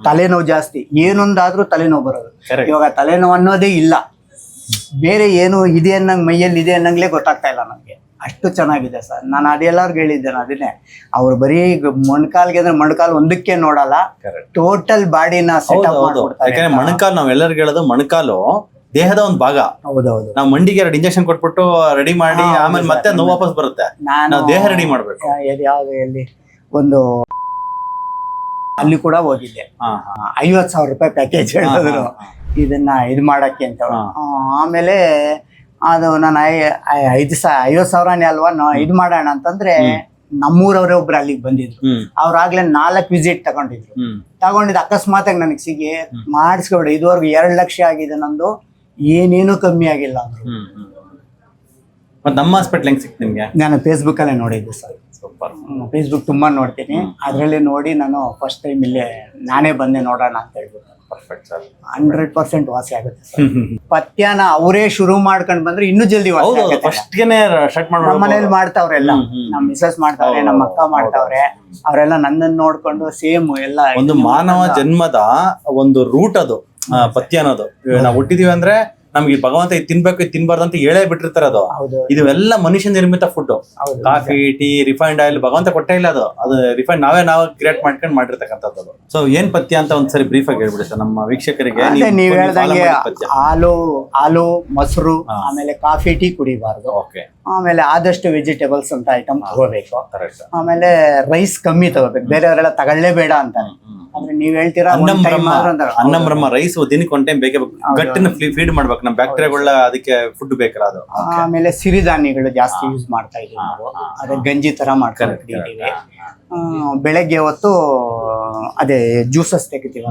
ತಲೆನೋವು ಜಾಸ್ತಿ, ಏನೊಂದಾದ್ರೂ ತಲೆನೋವು ಬರೋದು. Correct. ಇವಾಗ ತಲೆನೋವು ಅನ್ನೋದೇ ಇಲ್ಲ, ಬೇರೆ ಏನು ಇದೆ ಅನ್ನಂಗೆ ಮೈಯಲ್ಲಿ ಇದೆ ಅನ್ನಂಗ್ಲೇ ಗೊತ್ತಾಗ್ತಾ ಇಲ್ಲ ನನಗೆ. ಅಷ್ಟು ಚೆನ್ನಾಗಿದೆ ಸರ್. ನಾನು ಅದೆಲ್ಲರಿಗೂ ಹೇಳಿದ್ದೇನೆ ಅದನ್ನೇ, ಅವ್ರು ಬರೀ ಮೊಣಕಾಲ್ಗೆ ಅಂದ್ರೆ ಮೊಣಕಾಲ್ ಒಂದಕ್ಕೆ ನೋಡಲ್ಲ, ಟೋಟಲ್ ಬಾಡಿನ ಸೆಟಪ್ ಮಾಡ್ಕೊಡ್ತಾರೆ. ಯಾಕಂದ್ರೆ ಮೊಣಕಾಲು ನಾವೆಲ್ಲರಿಗೂ ಹೇಳೋದು ಮೊಣಕಾಲು ದೇಹದ ಒಂದು ಭಾಗ. ಹೌದೌದು. ನಾವು ಮಂಡಿಗೆ 2 ಇಂಜೆಕ್ಷನ್ ಕೊಟ್ಬಿಟ್ಟು ರೆಡಿ ಮಾಡಿ ಆಮೇಲೆ ಮತ್ತೆ ನೋವು ವಾಪಸ್ ಬರುತ್ತೆ. ನಾವು ದೇಹ ರೆಡಿ ಮಾಡ್ಬೇಕು. ಯಾವ್ದು ಎಲ್ಲಿ ಒಂದು ಅಲ್ಲಿ ಕೂಡ ಹೋಗಿದ್ದೆ, 50,000 ರೂಪಾಯಿ ಪ್ಯಾಕೇಜ್ ಹೇಳಿದ್ರು ಇದನ್ನ ಇದು ಮಾಡಕ್ಕೆ ಅಂತ. ಆಮೇಲೆ ಅದು ನಾನು 50,000ನೇ ಅಲ್ವಾ ಇದು ಮಾಡೋಣ ಅಂತಂದ್ರೆ, ನಮ್ಮೂರವ್ರೆ ಒಬ್ರು ಅಲ್ಲಿಗೆ ಬಂದಿದ್ರು. ಅವ್ರಾಗ್ಲೇ 4 ವಿಸಿಟ್ ತಗೊಂಡಿದ್ದು ಅಕಸ್ಮಾತ್ ನನಗೆ ಸಿಗಿ ಮಾಡಿಸ್ಕೊಬಿಡ. ಇದುವರೆಗೂ 2 ಲಕ್ಷ ಆಗಿದೆ ನಂದು, ಏನೇನು ಕಮ್ಮಿ ಆಗಿಲ್ಲ ಅಂದ್ರು. ಮತ್ತೆ ನಮ್ಮ ಹಾಸ್ಪಿಟ್ಲ್ ಹೆಂಗ್ ಸಿಕ್ತು ನಿಮ್ಗೆ? ನಾನು ಫೇಸ್ಬುಕ್ ಅಲ್ಲೇ ನೋಡಿದ್ದೆ ಸರ್. ಫೇಸ್ಬುಕ್ ತುಂಬಾ ನೋಡ್ತೀನಿ, ಅದ್ರಲ್ಲಿ ನೋಡಿ ನಾನು ಫಸ್ಟ್ ಟೈಮ್ ಇಲ್ಲೇ ನಾನೇ ಬಂದೆ ನೋಡೋಣ ಅಂತ ಹೇಳ್ಬಿಟ್ಟು. 100% ವಾಸಿ ಆಗುತ್ತೆ ಸರ್. ಪಥ್ಯನ ಅವರೇ ಶುರು ಮಾಡ್ಕೊಂಡ್ ಬಂದ್ರೆ ಇನ್ನೂ ಜಲ್ದಿ ವಾಸಿ ಆಗುತ್ತೆ. ನಮ್ಮ ಮನೇಲಿ ಮಾಡ್ತಾವ್ರೆಲ್ಲ, ನಮ್ಮ ಮಿಸಸ್ ಮಾಡ್ತಾವ್ರೆ, ನಮ್ಮ ಅಕ್ಕ ಮಾಡ್ತಾವ್ರೆ, ಅವರೆಲ್ಲ ನನ್ನನ್ನು ನೋಡ್ಕೊಂಡು ಸೇಮ್ ಎಲ್ಲ. ಒಂದು ಮಾನವ ಜನ್ಮದ ಒಂದು ರೂಟ್ ಅದು ಪಥ್ಯ ಅನ್ನೋದು. ನಾವು ಹುಟ್ಟಿದೀವಿ ಅಂದ್ರೆ ನಮ್ಗೆ ಭಗವಂತ ಇದು ತಿನ್ಬೇಕು ಇದು ತಿನ್ಬಾರ್ದು ಅಂತ ಹೇಳೇ ಬಿಟ್ಟಿರ್ತಾರೆ. ಅದು ಇದು ಎಲ್ಲ ಮನುಷ್ಯ ನಿರ್ಮಿತ food. Coffee, tea, refined oil ಭಗವಂತ ಕೊಟ್ಟೇ ಇಲ್ಲ. ಅದು ರಿಫೈಂಡ್ ನಾವೇ ಕ್ರಿಯೇಟ್ ಮಾಡ್ಕೊಂಡು ಮಾಡಿರ್ತಕ್ಕಂಥದ್ದು. ಸೊ ಏನ್ ಪಥ್ಯ ಅಂತ ಒಂದ್ಸರಿ ಬ್ರೀಫ್ ಆಗಿ ಹೇಳ್ಬಿಡಿ ಸರ್ ನಮ್ಮ ವೀಕ್ಷಕರಿಗೆ. ನೀವ್ ಹೇಳ್ದಂಗೆ ಹಾಲು ಮೊಸರು, ಆಮೇಲೆ ಕಾಫಿ, ಟೀ ಕುಡಿಬಾರ್ದು. ಆಮೇಲೆ ಆದಷ್ಟು ವೆಜಿಟೇಬಲ್ಸ್ ಅಂತ ಐಟಮ್ ತಗೋಬೇಕು. ಆಮೇಲೆ ರೈಸ್ ಕಮ್ಮಿ ತಗೋಬೇಕು, ಬೇರೆಯವರೆಲ್ಲ ತಗೊಳ್ಳೇಬೇಡ ಅಂತಾರೆ. ಅಂದ್ರೆ ನೀವ್ ಹೇಳ್ತೀರಾ ಅನ್ನ ಬ್ರಹ್ಮ ರೈಸ್ ದಿನಕ್ಕೆ 1 ಟೈಮ್ ಬೇಕೇ ಬೇಕು. ಗಟ್ಟಿನ ಫೀಡ್ ಮಾಡ್ಬೇಕು, ನಮ್ಮ ಬ್ಯಾಕ್ಟೀರಿಯಾಗಳ ಅದಕ್ಕೆ ಫುಡ್ ಬೇಕಲ್ಲ ಅದು. ಆಮೇಲೆ ಸಿರಿಧಾನ್ಯಗಳು ಜಾಸ್ತಿ ಯೂಸ್ ಮಾಡ್ತಾ ಇದೀವಿ ನಾವು, ಅದೇ ಗಂಜಿ ತರ ಮಾಡ್ಕೊಂಡಿದ್ದೀವಿ. ಬೆಳಗ್ಗೆ ಹೊತ್ತು ಅದೇ ಜ್ಯೂಸಸ್ ತೆಗಿತೀವಿ.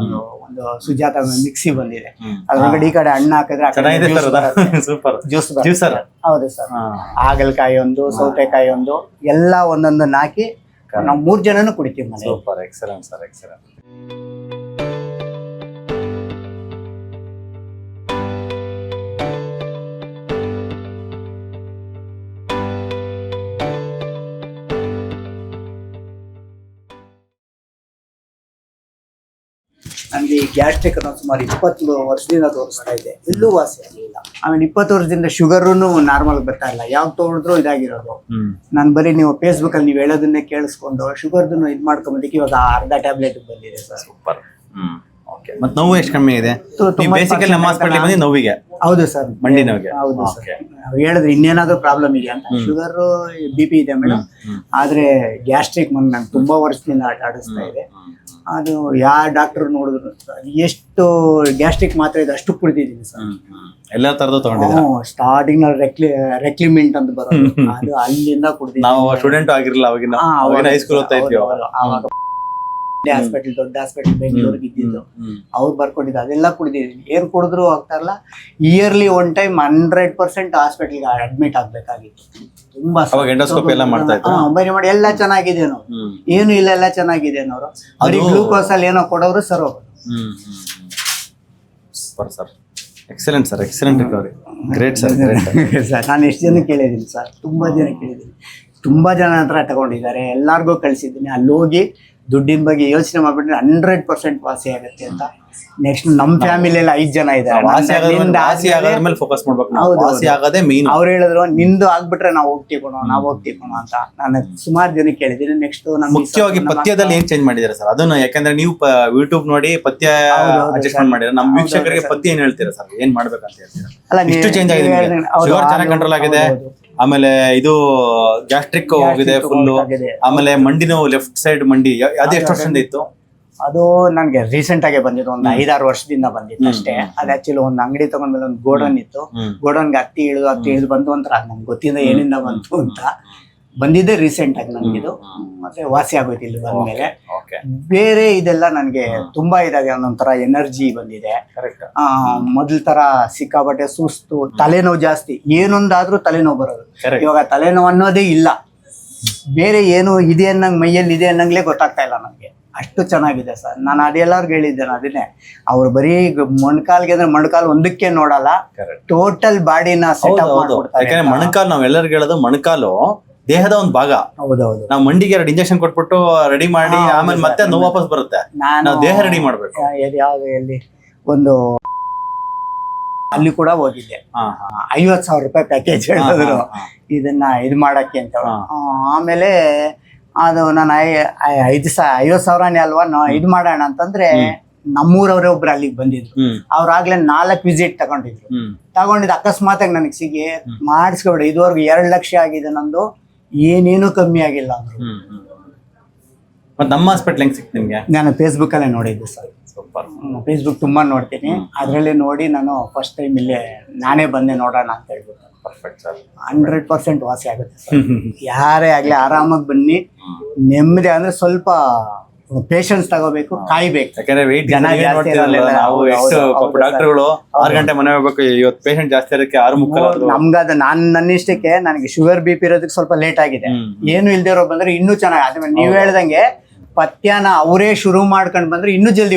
ಒಂದು ಸುಜಾತ ಮಿಕ್ಸಿ ಬಂದಿದೆ, ಅದ್ರೊಳಗಡೆ ಈ ಕಡೆ ಹಣ್ಣು ಹಾಕಿದ್ರೆ ಜ್ಯೂಸ್. ಹೌದು ಸರ್. ಹಾಗಲಕಾಯಿ ಒಂದು, ಸೌತೆಕಾಯಿ ಒಂದು, ಎಲ್ಲ ಒಂದೊಂದನ್ನ ಹಾಕಿ ನಾವು 3 ಜನನು ಕುಡಿತೀವಿ ಮನೆ. Super, excellent sir, excellent. ನನಗೆ ಈ ಗ್ಯಾಸ್ಟ್ರಿಕ್ ಅನ್ನೋದು ಸುಮಾರು 20 ವರ್ಷದಿಂದ ತೋರಿಸ್ತಾ ಇದೆ, ಎಲ್ಲೂ ವಾಸಿ ಆಗಲಿಲ್ಲ. ಆಮೇಲೆ 20 ವರ್ಷದಿಂದ ಶುಗರೂ ನಾರ್ಮಲ್ ಬರ್ತಾ ಇಲ್ಲ, ಯಾವಾಗ ತಗೊಂಡ್ರು ಇದಾಗಿರೋದು. ನಾನು ಬರೀ ನೀವು ಫೇಸ್ಬುಕ್ ಅಲ್ಲಿ ನೀವು ಹೇಳೋದನ್ನೇ ಕೇಳಿಸ್ಕೊಂಡು ಶುಗರ್ದನ್ನು ಇದು ಮಾಡ್ಕೊಂಬಂದಕ್ಕೆ ಇವಾಗ ಅರ್ಧ ಟ್ಯಾಬ್ಲೆಟ್ ಬಂದಿದೆ ಸರ್. ಸೂಪರ್. ಮತ್ತೆ ನೋವು ಎಷ್ಟು ಕಮ್ಮಿ ಇದೆ? ಬೇಸಿಕಲಿ ನಮ್ಮ ಹಾಸ್ಪಿಟಲ್ ಬಂದು ನೋವಿಗೆ. ಹೌದು ಸರ್, ಮಂಡಿ ನೋವಿಗೆ. ಹೌದು ಸರ್. ಹೇಳಿದ್ರೆ ಇನ್ನೇನಾದ್ರೂ ಪ್ರಾಬ್ಲಮ್ ಇದೆಯಾ ಅಂತ. ಶುಗರ್, BP ಇದೆ ಮೇಡಮ್, ಆದ್ರೆ ಗ್ಯಾಸ್ಟ್ರಿಕ್ ನಂಗೆ ತುಂಬಾ ವರ್ಷದಿಂದ ಆಡಿಸ್ತಾ ಇದೆ. ಅದು ಯಾವ ಡಾಕ್ಟರ್ ನೋಡಿದ್ರು ಎಷ್ಟು ಗ್ಯಾಸ್ಟ್ರಿಕ್ ಮಾತ್ರ ಇದೆ ಅಷ್ಟು ಕುಡಿದಿದ್ದೀನಿ ಸರ್. ಎಲ್ಲಾ ತರದ್ದು ತಗೊಂಡಿದ್ದೀನಿ. ಸ್ಟಾರ್ಟಿಂಗ್ ನಲ್ಲಿ ರೆಕ್ಲಿಮೆಂಟ್ ಅಂತ ಬರೋದು, ಅದು ಅಲ್ಲಿಂದ ಕುಡಿದಿದ್ದೀನಿ. ನಾವು ಸ್ಟೂಡೆಂಟ್ ಆಗಿರಲಿಲ್ಲ ಅವಾಗಿನ ಹೈಸ್ಕೂಲ್ ಓದ್ತಾ ಇದ್ವಿ ಆವಾಗ. ಹಾಸ್ಪಿಟಲ್, ದೊಡ್ಡ ಹಾಸ್ಪಿಟಲ್ ಬೆಂಗಳೂರಿಗೆ ಇದ್ದಿದ್ದು, ಅವ್ರು ಬರ್ಕೊಂಡಿದ್ದು ಅದೆಲ್ಲ ಕುಡಿದಿದ್ದೀನಿ. ಏನ್ ಕುಡಿದ್ರು ಆಗ್ತಾ ಇಲ್ಲ. ಇಯರ್ಲಿ 1 ಟೈಮ್ 100% ಹಾಸ್ಪಿಟಲ್ಗೆ ಅಡ್ಮಿಟ್ ಆಗ್ಬೇಕಾಗಿತ್ತು. ತುಂಬಾ ಎಂಡೋಸ್ಕೋಪಿ ಎಲ್ಲ ಮಾಡ್ತಾ ಇದ್ರು. ಬರೀ ಮಾಡಿ ಎಲ್ಲ ಚೆನ್ನಾಗಿದೆ ನಾವು, ಏನು ಇಲ್ಲ, ಎಲ್ಲ ಚೆನ್ನಾಗಿದೆ ಅನ್ನೋರು. ಬರೀ ಗ್ಲೂಕೋಸ್ ಅಲ್ಲಿ ಏನೋ ಕೊಡೋರು ಸರ್ ಹೋಗೋದು. Super sir, excellent sir, excellent recovery, great sir. Sir ನಾನು ಎಷ್ಟು ಜನ ಕೇಳಿದ್ದೀನಿ ಸರ್, ತುಂಬಾ ಜನ ಕೇಳಿದ್ದೀನಿ, ತುಂಬಾ ಜನ ಹತ್ರ ತಗೊಂಡಿದ್ದಾರೆ, ಎಲ್ಲಾರ್ಗೂ ಕಳಿಸಿದ್ದೀನಿ. ಅಲ್ಲಿ ಹೋಗಿ ದುಡ್ಡಿನ ಬಗ್ಗೆ ಯೋಚನೆ ಮಾಡ್ಬಿಟ್ರೆ 100% ವಾಸಿ ಆಗುತ್ತೆ ಅಂತ. ನೆಕ್ಸ್ಟ್ ನಮ್ಮ ಫ್ಯಾಮಿಲಿಯಲ್ಲಿ 5 ಜನ ಇದ್ದಾರೆ. ಅವ್ರು ಹೇಳಿದ್ರು ನಿಂದು ಆಗ್ಬಿಟ್ರೆ ನಾವು ಹೋಗ್ತೀವಿ ಅಂತ. ನಾನು ಸುಮಾರು ಜನ ಕೇಳಿದ್ದೀನಿ. ನೆಕ್ಸ್ಟ್ ಮುಖ್ಯವಾಗಿ ಪಥ್ಯದಲ್ಲಿ ಏನ್ ಚೇಂಜ್ ಮಾಡಿದಾರೆ ಸರ್? ಅದನ್ನ ಯಾಕಂದ್ರೆ ನೀವು ಯೂಟ್ಯೂಬ್ ನೋಡಿ ಪಥ್ಯ ಅಡ್ಜಸ್ಟ್ಮೆಂಟ್ ಮಾಡಿದ್ರೆ ನಮ್ಮ ವೀಕ್ಷಕರಿಗೆ ಪಥ್ಯ ಏನ್ ಹೇಳ್ತೀರಾ ಸರ್? ಏನ್ ಮಾಡ್ಬೇಕಂತ ಹೇಳ್ತೀರಾ? ಇಷ್ಟು ಚೇಂಜ್ ಆಗಿದೆ, ಶುಗರ್ ಚೆನ್ನಾಗಿ ಕಂಟ್ರೋಲ್ ಆಗಿದೆ, ಆಮೇಲೆ ಇದು ಗ್ಯಾಸ್ಟ್ರಿಕ್ ಹೋಗಿದೆ ಫುಲ್, ಆಮೇಲೆ ಮಂಡಿ ನೋವು ಲೆಫ್ಟ್ ಸೈಡ್ ಮಂಡಿ ಅದು ಎಷ್ಟು ವರ್ಷದಿಂದ ಇತ್ತು? ಅದು ನನ್ಗೆ ರೀಸೆಂಟ್ ಆಗಿ ಬಂದಿದ್ದು, ಒಂದು 5-6 ವರ್ಷದಿಂದ ಬಂದಿತ್ತು ಅಷ್ಟೇ. ಅದು ಆಕ್ಚುಲಿ ಒಂದು ಅಂಗಡಿ ತಗೊಂಡ್ಮೇಲೆ ಒಂದು ಗೋಡನ್ ಇತ್ತು, ಗೋಡನ್ಗೆ ಹತ್ತಿ ಇಳಿದು ಬಂತು ಅಂತ ನಮ್ಗೆ ಗೊತ್ತಿಲ್ಲ ಏನಿಂದ ಬಂತು ಅಂತ. ಬಂದಿದ್ದೆ ರೀಸೆಂಟ್ ಆಗಿ ನನ್ಗಿದು, ಮತ್ತೆ ವಾಸಿ ಆಗೋಯ್ತು ಇಲ್ಲಿ ಬಂದ್ಮೇಲೆ. ಬೇರೆ ಇದೆಲ್ಲ ನನ್ಗೆ ತುಂಬಾ ಇದಾಗಿ ಒಂದೊಂಥರ ಎನರ್ಜಿ ಬಂದಿದೆ. ಮೊದಲ ತರ ಸಿಕ್ಕಾಪಟ್ಟೆ ಸುಸ್ತು, ತಲೆನೋವು ಜಾಸ್ತಿ, ಏನೊಂದಾದ್ರೂ ತಲೆನೋವು ಬರೋದು. ಇವಾಗ ತಲೆನೋವು ಅನ್ನೋದೇ ಇಲ್ಲ, ಬೇರೆ ಏನು ಇದೆ ಅನ್ನಂಗ್ ಮೈಯಲ್ಲಿ ಇದೆ ಅನ್ನಂಗ್ಲೇ ಗೊತ್ತಾಗ್ತಾ ಇಲ್ಲ ನಮ್ಗೆ. ಅಷ್ಟು ಚೆನ್ನಾಗಿದೆ ಸರ್. ನಾನು ಅದೆಲ್ಲರಿಗೂ ಹೇಳಿದ್ದೇನೆ ಅದನ್ನೇ, ಅವ್ರು ಬರೀ ಮೊಣಕಾಲ್ಗೆ ಅಂದ್ರೆ ಮೊಣಕಾಲ್ ಒಂದಕ್ಕೆ ನೋಡಲ್ಲ, ಟೋಟಲ್ ಬಾಡಿನ ಸೆಟಪ್ ಮಾಡ್ಕೊಡ್ತಾರೆ. ಯಾಕಂದ್ರೆ ಮೊಣಕಾಲು ನಾವೆಲ್ಲರಿಗೂ ಹೇಳೋದು ಮೊಣಕಾಲು ದೇಹದ ಒಂದು ಭಾಗ. ಹೌದೌದು. ನಾವು ಮಂಡಿಗೆ 2 ಇಂಜೆಕ್ಷನ್ ಕೊಟ್ಬಿಟ್ಟು ರೆಡಿ ಮಾಡಿ ಆಮೇಲೆ ಮತ್ತೆ ನೋವು ವಾಪಸ್ ಬರುತ್ತೆ. ನಾವು ದೇಹ ರೆಡಿ ಮಾಡ್ಬೇಕು. ಯಾವ್ದು ಎಲ್ಲಿ ಒಂದು ಅಲ್ಲಿ ಕೂಡ ಹೋಗಿದ್ದೆ, 50,000 ರೂಪಾಯಿ ಪ್ಯಾಕೇಜ್ ಹೇಳಿದ್ರು ಇದನ್ನ ಇದು ಮಾಡಕ್ಕೆ ಅಂತ. ಆಮೇಲೆ ಅದು ನಾನು 50,000ನೇ ಅಲ್ವಾ ಇದು ಮಾಡೋಣ ಅಂತಂದ್ರೆ ನಮ್ಮೂರವ್ರೆ ಒಬ್ರು ಅಲ್ಲಿಗೆ ಬಂದಿದ್ರು. ಅವ್ರಾಗ್ಲೇ 4 ವಿಸಿಟ್ ತಗೊಂಡಿದ್ದು ಅಕಸ್ಮಾತ್ ಆಗಿ ನನಗೆ ಸಿಗಿ ಮಾಡಿಸ್ಕೊಬಿಡಿ, ಇದುವರೆಗೂ 2 ಲಕ್ಷ ಆಗಿದೆ ನಂದು, ಏನೇನು ಕಮ್ಮಿ ಆಗಿಲ್ಲ ಅಂದ್ರು. ಮತ್ತೆ ನಮ್ಮ ಹಾಸ್ಪಿಟ್ಲ್ ಹೆಂಗ್ ಸಿಕ್ತು ನಿಮ್ಗೆ? ನಾನು ಫೇಸ್ಬುಕ್ ಅಲ್ಲೇ ನೋಡಿದ್ದೆ ಸರ್. ಫೇಸ್ಬುಕ್ ತುಂಬಾ ನೋಡ್ತೀನಿ, ಅದ್ರಲ್ಲಿ ನೋಡಿ ನಾನು ಫಸ್ಟ್ ಟೈಮ್ ಇಲ್ಲೇ ನಾನೇ ಬಂದೆ ನೋಡೋಣ ಅಂತ ಹೇಳ್ಬಿಟ್ಟು. 100% ವಾಸಿ ಆಗುತ್ತೆ ಸರ್. ಯಾರೇ ಆಗ್ಲಿ ಆರಾಮಾಗಿ ಬನ್ನಿ, ನೆಮ್ಮದಿ. ಅಂದ್ರೆ ಸ್ವಲ್ಪ ಪೇಷನ್ಸ್ ತಗೋಬೇಕು, ಕಾಯ್ಬೇಕು. ಯಾಕಂದ್ರೆ ವೆಯ್ಟ್ ಜನ ಜಾಸ್ತಿ ನಾವು ಎಷ್ಟು ಡಾಕ್ಟರ್ಗಳು 6 ಗಂಟೆ ಮನೆ ಹೋಗ್ಬೇಕು, ಇವತ್ತು ಪೇಷಂಟ್ ಜಾಸ್ತಿ ಇರೋದಕ್ಕೆ 6:30. ನಮ್ಗದ ನನ್ನಿಷ್ಟಕ್ಕೆ ನನಗೆ ಶುಗರ್ BP ಇರೋದಕ್ಕೆ ಸ್ವಲ್ಪ ಲೇಟ್ ಆಗಿದೆ. ಏನು ಇಲ್ದಿರೋ ಬಂದ್ರೆ ಇನ್ನೂ ಚೆನ್ನಾಗಿ. ಅದೇ ನೀವ್ ಹೇಳ್ದಂಗೆ ಪಥ್ಯನ ಅವರೇ ಶುರು ಮಾಡ್ಕೊಂಡ್ ಬಂದ್ರೆ ಇನ್ನೂ ಜಲ್ದಿ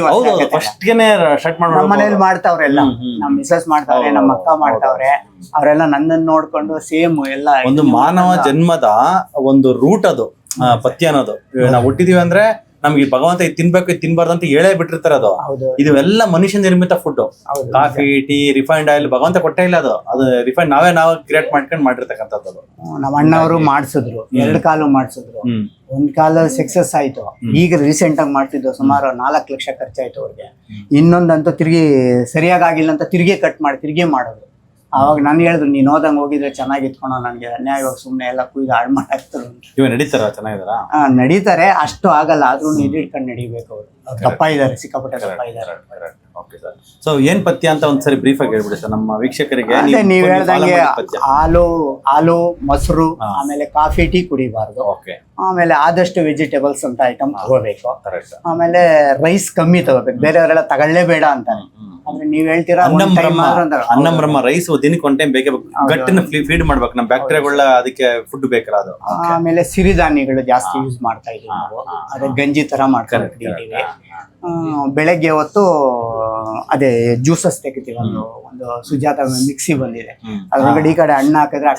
ನಮ್ಮ ಮನೇಲಿ ಮಾಡ್ತಾವ್ರೆಲ್ಲ. ನಮ್ ಮಿಸಸ್ ಮಾಡ್ತಾವ್ರೆ, ನಮ್ಮ ಅಕ್ಕ ಮಾಡ್ತಾವ್ರೆ, ಅವರೆಲ್ಲ ನನ್ನನ್ನು ನೋಡ್ಕೊಂಡು ಸೇಮ್ ಎಲ್ಲ. ಒಂದು ಮಾನವ ಜನ್ಮದ ಒಂದು ರೂಟ್ ಅದು ಪಥ್ಯ ಅನ್ನೋದು. ನಾವು ಹುಟ್ಟಿದೀವಿ ಅಂದ್ರೆ ನಮ್ಗೆ ಭಗವಂತ ಇದು ತಿನ್ಬೇಕು ಇದು ತಿನ್ಬಾರ್ದು ಅಂತ ಹೇಳೇ ಬಿಟ್ಟಿರ್ತಾರೆ. ಅದು ಇವೆಲ್ಲ ಮನುಷ್ಯ ನಿರ್ಮಿತ food. Coffee, tea, refined oil ಭಗವಂತ ಕೊಟ್ಟೇ ಇಲ್ಲ. ಅದು ರಿಫೈಂಡ್ ನಾವು ಕ್ರಿಯೇಟ್ ಮಾಡ್ಕೊಂಡು ಮಾಡಿರ್ತಕ್ಕಂಥದ್ದು. ನಮ್ಮ ಅಣ್ಣವರು ಮಾಡಿಸಿದ್ರು, 2 ಕಾಲು ಮಾಡಿಸಿದ್ರು. 1 ಕಾಲು ಸಕ್ಸಸ್ ಆಯ್ತು. ಈಗ ರೀಸೆಂಟ್ ಆಗಿ ಮಾಡ್ತಿದ್ದು ಸುಮಾರು 4 ಲಕ್ಷ ಖರ್ಚಾಯ್ತು ಅವ್ರಿಗೆ. ಇನ್ನೊಂದಂತೂ ತಿರ್ಗಿ ಸರಿಯಾಗಿ ಆಗಿಲ್ಲ ಅಂತ ತಿರ್ಗಿ ಕಟ್ ಮಾಡಿ ತಿರ್ಗಿ ಮಾಡೋದು. ಅವಾಗ ನಾನು ಹೇಳಿದ್ರು, ನೀನ್ ಹೋದಂಗೆ ಹೋಗಿದ್ರೆ ಚೆನ್ನಾಗಿತ್ಕೊಳೋ, ನನ್ಗೆ ಅನ್ಯಾಯವಾಗಿ ಸುಮ್ನೆ ಎಲ್ಲ ಕುಯ್ದು ಹಾಳು ಮಾಡಾಕ್ತಾರೆ. ಇವಾಗ ನಡೀತಾರ ಚೆನ್ನಾಗಿದಾರ? ನಡೀತಾರೆ, ಅಷ್ಟು ಆಗಲ್ಲ, ಆದ್ರೂ ಇಟ್ಕೊಂಡು ನಡಿಬೇಕು. ಅವ್ರು ದಪ್ಪ ಇದಾರೆ, ಸಿಕ್ಕಾಪಟ್ಟೆ ದಪ್ಪ ಇದಾರೆ. ಸೊ ಏನ್ ಪಥ್ಯ ಅಂತ ಒಂದ್ಸರಿ ಬ್ರೀಫ್ ಆಗಿ ಹೇಳ್ಬಿಡಿ ಸರ್ ನಮ್ಮ ವೀಕ್ಷಕರಿಗೆ. ನೀವ್ ಹೇಳ್ದಂಗೆ ಹಾಲು, ಮೊಸರು, ಆಮೇಲೆ ಕಾಫಿ, ಟೀ ಕುಡಿಬಾರ್ದು. ಆಮೇಲೆ ಆದಷ್ಟು ವೆಜಿಟೇಬಲ್ಸ್ ಅಂತ ಐಟಮ್ ತಗೋಬೇಕು. ಆಮೇಲೆ ರೈಸ್ ಕಮ್ಮಿ ತಗೋಬೇಕು, ಬೇರೆಯವರೆಲ್ಲ ತಗೊಳ್ಳೇಬೇಡ ಅಂತಾರೆ. ಅಂದ್ರೆ ನೀವ್ ಹೇಳ್ತೀರಾ ಅನ್ನ ಬ್ರಹ್ಮ ರೈಸ್ ದಿನಕ್ಕೆ 1 ಟೈಮ್ ಬೇಕೇ ಬೇಕು. ಗಟ್ಟಿನ ಫೀಡ್ ಮಾಡ್ಬೇಕು, ನಮ್ಮ ಬ್ಯಾಕ್ಟೀರಿಯಾಗಳ ಅದಕ್ಕೆ ಫುಡ್ ಬೇಕಲ್ಲ ಅದು. ಆಮೇಲೆ ಸಿರಿಧಾನ್ಯಗಳು ಜಾಸ್ತಿ ಯೂಸ್ ಮಾಡ್ತಾ ಇದೀವಿ ನಾವು, ಅದೇ ಗಂಜಿ ತರ ಮಾಡ್ಕೊಂಡಿದ್ದೀವಿ. ಬೆಳಗ್ಗೆ ಹೊತ್ತು ಅದೇ ಜ್ಯೂಸಸ್ ತೆಗಿತೀವಿ. ಒಂದು ಸುಜಾತ ಮಿಕ್ಸಿ ಬಂದಿದೆ, ಅದ್ರೊಳಗಡೆ ಈ ಕಡೆ ಹಣ್ಣು ಹಾಕಿದ್ರೆ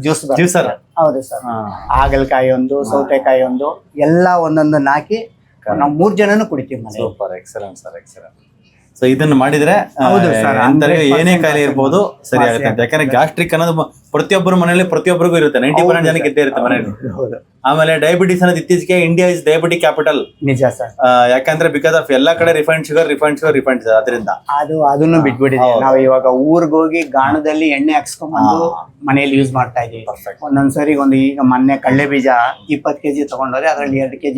ಜ್ಯೂಸ್. ಹೌದು ಸರ್. ಹಾಗಲಕಾಯಿ ಒಂದು, ಸೌತೆಕಾಯಿ ಒಂದು, ಎಲ್ಲ ಒಂದೊಂದನ್ನ ಹಾಕಿ ನಾವು 3 ಜನನು ಕುಡಿತೀವಿ ಮನೆ. Super, excellent sir, excellent. So ಇದನ್ನ ಮಾಡಿದ್ರೆ ಏನೇ ಕಾಯಿಲೆ ಇರ್ಬೋದು ಸರಿ ಆಗುತ್ತೆ ಅಂತ. ಯಾಕಂದ್ರೆ ಗ್ಯಾಸ್ಟ್ರಿಕ್ ಅನ್ನೋದು ಪ್ರತಿಯೊಬ್ಬರ ಮನೆಯಲ್ಲಿ ಪ್ರತಿಯೊಬ್ಬರಿಗೂ ಇರುತ್ತೆ, 90% ಜನಕ್ಕೆ ಇದ್ದೇ ಇರುತ್ತೆ ಮನೆಯಲ್ಲಿ. ಆಮೇಲೆ ಡಯಾಬಿಟಿಸ್ ಅನ್ನೋದು ಇತ್ತೀಚೆಗೆ ಇಂಡಿಯಾ ಇಸ್ ಡಯಾಬಿಟಿಕ್ ಕ್ಯಾಪಿಟಲ್. ನಿಜ ಸರ್. ಯಾಕಂದ್ರೆ ಬಿಕಾಸ್ ಆಫ್ ಎಲ್ಲಾ ಕಡೆ ರಿಫೈನ್ಡ್ ಶುಗರ್ ಅದರಿಂದ ಅದನ್ನು ಬಿಟ್ಬಿಟ್ಟಿದೆ. ನಾವು ಇವಾಗ ಊರ್ಗ್ ಹೋಗಿ ಗಾಣದಲ್ಲಿ ಎಣ್ಣೆ ಹಾಕ್ಸ್ಕೊಂಡ್ಬಂದು ಮನೆಯಲ್ಲಿ ಯೂಸ್ ಮಾಡ್ತಾ ಇದೀವಿ. ಒಂದೊಂದ್ಸರಿ ಈಗ ಮೊನ್ನೆ ಕಡಲೆ ಬೀಜ 20 kg ತಗೊಂಡೋದ್ರೆ ಅದ್ರಲ್ಲಿ 2 kg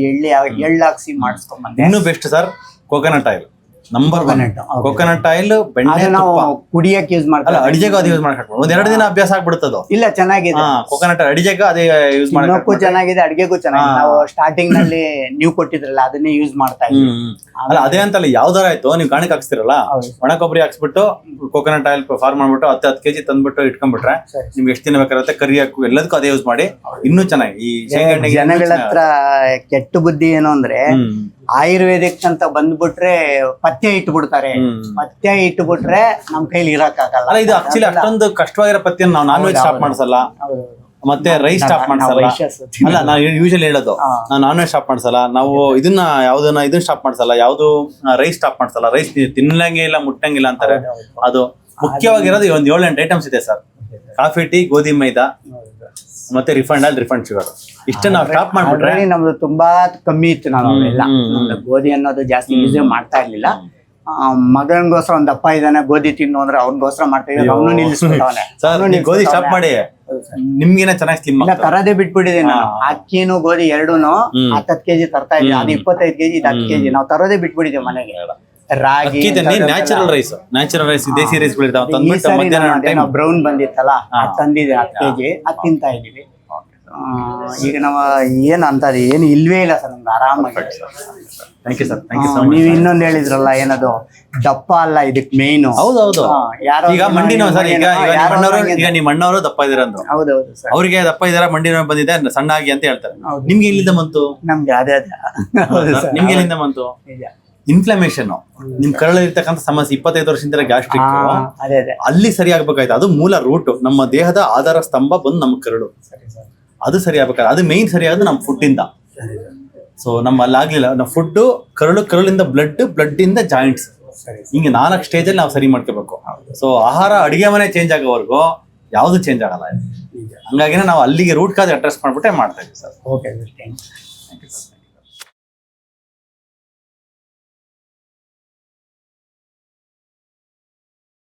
ಎಳ್ಳು ಹಾಕ್ಸಿ ಮಾಡಿಸ್ಕೊಂಡ್ಬಂದೆ. ಇನ್ನೂ best sir coconut oil. Number 1 coconut oil. ನಾವು ಕುಡಿಯಕ್ಕೆ ಯೂಸ್ ಮಾಡ್ತೀವಿ, ಅಡಿಗೆಗೂ ಅದು ಯೂಸ್ ಮಾಡಬೇಕು. 1-2 ದಿನ ಅಭ್ಯಾಸ ಆಗ್ಬಿಡುತ್ತದು. ಇಲ್ಲ, ಚೆನ್ನಾಗಿದೆ ಕೋಕೋನಟ್ ಅಡಿಗೆಗೂ ಅದೇ ಯೂಸ್ ಮಾಡಬೇಕು. ಚೆನ್ನಾಗಿದೆ, ಅಡಿಗೆಗೂ ಚೆನ್ನಾಗಿದೆ. ನಾವು ಸ್ಟಾರ್ಟಿಂಗ್ ನಲ್ಲಿ ನೀವು ಕೊಟ್ಟಿದ್ರಲ್ಲ ಅದನ್ನೇ ಯೂಸ್ ಮಾಡ್ತಾ ಇದ್ದೀವಿ. ಅಲ್ಲ ಅದೇ ಅಂತಲ್ಲ, ಯಾವ್ದಾರ ಆಯ್ತು ನೀವು ಗಾಣಕ್ಕೆ ಹಾಕ್ಸ್ತಿರಲ್ಲ, ಒಣ ಕೊಬ್ಬರಿ ಹಾಕ್ಸ್ಬಿಟ್ಟು ಕೋಕೋನಟ್ ಆಯಿಲ್ ಫಾರ್ಮ್ ಮಾಡ್ಬಿಟ್ಟು 10 kg ತಂದ್ಬಿಟ್ಟು ಇಟ್ಕೊಂಡ್ಬಿಟ್ರೆ ನಿಮ್ಗೆ ಎಷ್ಟು ದಿನ ಬೇಕಾಗುತ್ತೆ ಕರಿ ಹಾಕು ಎಲ್ಲದಕ್ಕೂ ಅದೇ ಯೂಸ್ ಮಾಡಿ ಇನ್ನೂ ಚೆನ್ನಾಗಿ. ಈ ಜನಗಳ ಹತ್ರ ಕೆಟ್ಟ ಬುದ್ಧಿ ಏನು ಅಂದ್ರೆ ಆಯುರ್ವೇದಿಕ್ ಅಂತ ಬಂದ್ಬಿಟ್ರೆ ಪಥ್ಯ ಇಟ್ಬಿಡ್ತಾರೆ. ಪಥ್ಯ ಇಟ್ಬಿಟ್ರೆ ನಮ್ ಕೈಲಿ ಇರಕ್ಕಾಗಲ್ಲ. ಇದು ಆಕ್ಚುಲಿ ಅಷ್ಟೊಂದು ಕಷ್ಟವಾಗಿರೋ ಪಥ್ಯ. ನಾವು ನಾನ್ ವೆಜ್ ಸ್ಟಾಪ್ ಮಾಡ್ಸಲ್ಲ, ಮತ್ತೆ ರೈಸ್ ಸ್ಟಾಪ್ ಮಾಡ್ಸಲ್ಲ. ಅಲ್ಲ ನಾನು ಯೂಶಲಿ ಹೇಳೋದು, ನಾವು ನಾನ್ ವೆಜ್ ಸ್ಟಾಪ್ ಮಾಡ್ಸಲ್ಲ, ನಾವು ಇದನ್ನ ಸ್ಟಾಪ್ ಮಾಡ್ಸಲ್ಲ, ಯಾವ್ದು ರೈಸ್ ಸ್ಟಾಪ್ ಮಾಡ್ಸಲ್ಲ. ರೈಸ್ ತಿನ್ನಂಗೆ ಇಲ್ಲ, ಮುಟ್ಟಂಗಿಲ್ಲ ಅಂತಾರೆ. ಅದು ಮುಖ್ಯವಾಗಿರೋದು ಒಂದು 7-8 ಐಟಮ್ಸ್ ಇದೆ ಸರ್. ಕಾಫಿ, ಟೀ, ಗೋಧಿ ಮೈದಾ, ಮತ್ತೆ ರಿಫೈಂಡ್ ಆಯಿಲ್, ರಿಫೈಂಡ್ ಶುಗರ್. ಇಷ್ಟ ನಾವು ಸ್ಟಾಪ್ ಮಾಡ್ಬಿಟ್ರೆ ನಮ್ದು ತುಂಬಾ ಕಮ್ಮಿ ಇತ್ತು. ನಾವು ಅವೆಲ್ಲ ಗೋಧಿ ಅನ್ನೋದು ಜಾಸ್ತಿ ಯೂಸ್ ಮಾಡ್ತಾ ಇರ್ಲಿಲ್ಲ. ಮಗನಿಗೋಸ್ಕರ ಒಂದ್ ದಪ್ಪ ಇದ್ದಾನೆ, ಗೋಧಿ ತಿನ್ನು ಅಂದ್ರೆ ಅವ್ನಿಗೋಸ್ಕರ ಮಾಡ್ತಾ ಇದ್ದೀವಿ. ಅವನು ನಿಲ್ಲಿಸ್ಬಿಟ್ಟವನೆ. ಗೋಧಿ ಸ್ಟಾಪ್ ಮಾಡಿ ನಿಮ್ಗೇನ ಚೆನ್ನಾಗಿ ಸ್ಲಿಮ್ ತರದೇ ಬಿಟ್ಬಿಟ್ಟಿದೆ ನಾನು. ಅಕ್ಕಿನೂ ಗೋಧಿ 2 10 kg ತರ್ತಾ ಇದ್ದೀವಿ. ಅದು 25 kg, ಇದು 10 kg ನಾವು ತರೋದೇ ಬಿಟ್ಬಿಟ್ಟಿದ್ದೇವೆ ಮನೆಗೆ. ರಾಗಿ, ನ್ಯಾಚುರಲ್ ರೈಸ್ ದೇಸಿ ರೈಸ್ ಬ್ರೌನ್ ಬಂದಿತ್ತಲ್ಲ ಅದು ತಂದಿದೆ 10 kg, ಅದು ತಿಂತಾ ಇದೀವಿ. ಈಗ ನಾವು ಏನ್ ಅಂತಾರೆ ಏನು ಇಲ್ವೇ ಇಲ್ಲ ಸರ್, ನಮ್ಗೆ ಆರಾಮಾಗಿ. Thank you sir. ನೀವು ಇನ್ನೊಂದು ಹೇಳಿದ್ರಲ್ಲ, ಏನದು ದಪ್ಪ ಅಲ್ಲ ಇದಕ್ ಮೇನ್. ಹೌದೌದು. ಈಗ ಮಂಡಿ ನೋವು ಸರ್, ಈಗ ನಿಮ್ಮ ಅಣ್ಣವರು ದಪ್ಪ ಇದಾರೆ ಅಂದ್ರು. ಹೌದೌದು ಸರ್. ಅವ್ರಿಗೆ ದಪ್ಪ ಇದಾರ, ಮಂಡಿ ನೋವು ಬಂದಿದೆ, ಸಣ್ಣ ಆಗಿ ಅಂತ ಹೇಳ್ತಾರೆ. ನಿಮ್ಗೆ ಎಲ್ಲಿಂದ ಬಂತು? ನಮ್ಗೆ ಅದೇ ನಿಮ್ಗೆ ಎಲ್ಲಿಂದ ಬಂತು? ಇನ್ಫ್ಲಮೇಷನ್ ನಿಮ್ ಕರಳಲ್ಲಿ ಇರ್ತಕ್ಕಂಥ ಸಮಸ್ಯೆ 25 ವರ್ಷದಿಂದ ಗ್ಯಾಸ್ಟ್ರಿಕ್ ಅದೇ ಅದೇ ಅಲ್ಲಿ ಸರಿ ಆಗ್ಬೇಕಾಯ್ತು. ಅದು ಮೂಲ ರೂಟ್. ನಮ್ಮ ದೇಹದ ಆಧಾರ ಸ್ತಂಭ ಬಂದು ನಮ್ಮ ಕರಳು, ಅದು ಸರಿ ಆಗ್ಬೇಕಾದ್ರೆ ಅದು ಮೇಯ್ನ್ ಸರಿ ಆಗೋದು ನಮ್ಮ ಫುಡ್ ಇಂದ. ಸೊ ನಮ್ಮ ಅಲ್ಲಿ ಆಗ್ಲಿಲ್ಲ. ನಮ್ಮ ಫುಡ್, ಕರಳಿಂದ ಬ್ಲಡ್ ಇಂದ ಜಾಯಿಂಟ್ಸ್, ಹಿಂಗೆ 4 ಸ್ಟೇಜಲ್ಲಿ ನಾವು ಸರಿ ಮಾಡ್ಕೋಬೇಕು. ಸೊ ಆಹಾರ, ಅಡಿಗೆ ಮನೆ ಚೇಂಜ್ ಆಗೋವರೆಗೂ ಯಾವುದು ಚೇಂಜ್ ಆಗಲ್ಲ. ಹಂಗಾಗಿನೇ ನಾವು ಅಲ್ಲಿಗೆ ರೂಟ್ ಕಾಸ್ ಅಡ್ರೆಸ್ ಮಾಡ್ಬಿಟ್ಟೆ ಮಾಡ್ತಾ ಇದೀವಿ ಸರ್. Okay, thank you.